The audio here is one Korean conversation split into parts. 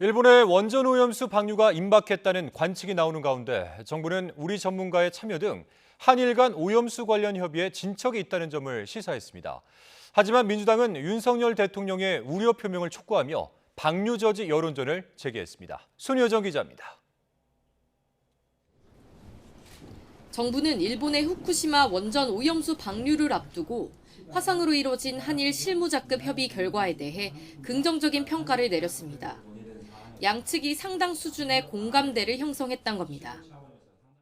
일본의 원전 오염수 방류가 임박했다는 관측이 나오는 가운데 정부는 우리 전문가의 참여 등 한일 간 오염수 관련 협의에 진척이 있다는 점을 시사했습니다. 하지만 민주당은 윤석열 대통령의 우려 표명을 촉구하며 방류 저지 여론전을 제기했습니다. 손효정 기자입니다. 정부는 일본의 후쿠시마 원전 오염수 방류를 앞두고 화상으로 이뤄진 한일 실무자급 협의 결과에 대해 긍정적인 평가를 내렸습니다. 양측이 상당 수준의 공감대를 형성했던 겁니다.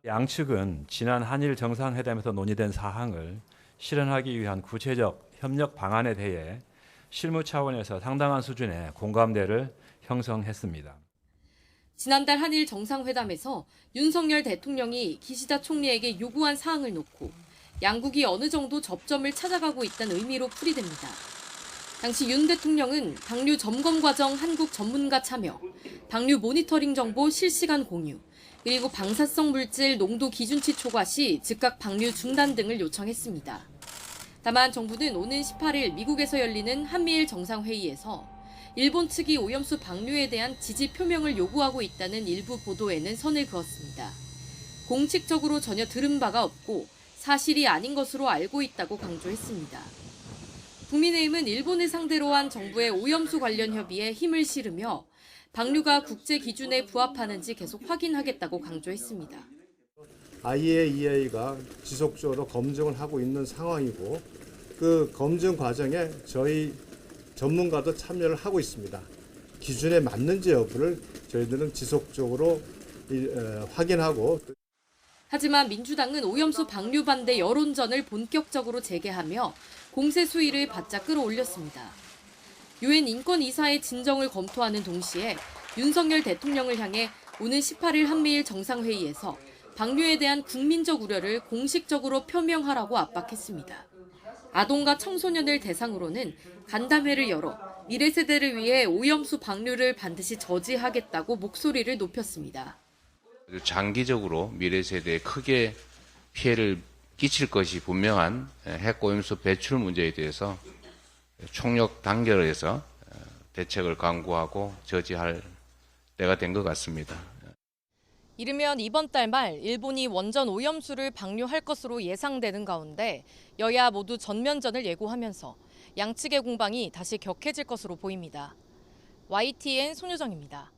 양측은 지난 한일 정상회담에서 논의된 사항을 실현하기 위한 구체적 협력 방안에 대해 실무 차원에서 상당한 수준의 공감대를 형성했습니다. 지난달 한일 정상회담에서 윤석열 대통령이 기시다 총리에게 요구한 사항을 놓고 양국이 어느 정도 접점을 찾아가고 있다는 의미로 풀이됩니다. 당시 윤 대통령은 방류 점검 과정 한국 전문가 참여, 방류 모니터링 정보 실시간 공유, 그리고 방사성 물질 농도 기준치 초과 시 즉각 방류 중단 등을 요청했습니다. 다만 정부는 오는 18일 미국에서 열리는 한미일 정상회의에서 일본 측이 오염수 방류에 대한 지지 표명을 요구하고 있다는 일부 보도에는 선을 그었습니다. 공식적으로 전혀 들은 바가 없고 사실이 아닌 것으로 알고 있다고 강조했습니다. 국민의힘은 일본을 상대로 한 정부의 오염수 관련 협의에 힘을 실으며 방류가 국제 기준에 부합하는지 계속 확인하겠다고 강조했습니다. IAEA가 지속적으로 검증을 하고 있는 상황이고 그 검증 과정에 저희 전문가도 참여를 하고 있습니다. 기준에 맞는지 여부를 저희들은 지속적으로 확인하고. 하지만 민주당은 오염수 방류 반대 여론전을 본격적으로 재개하며 공세 수위를 바짝 끌어올렸습니다. 유엔 인권이사의 진정을 검토하는 동시에 윤석열 대통령을 향해 오는 18일 한미일 정상회의에서 방류에 대한 국민적 우려를 공식적으로 표명하라고 압박했습니다. 아동과 청소년을 대상으로는 간담회를 열어 미래 세대를 위해 오염수 방류를 반드시 저지하겠다고 목소리를 높였습니다. 장기적으로 미래 세대에 크게 피해를 끼칠 것이 분명한 핵오염수 배출 문제에 대해서 총력 단결해서 대책을 강구하고 저지할 때가 된 것 같습니다. 이르면 이번 달 말 일본이 원전 오염수를 방류할 것으로 예상되는 가운데 여야 모두 전면전을 예고하면서 양측의 공방이 다시 격해질 것으로 보입니다. YTN 손효정입니다.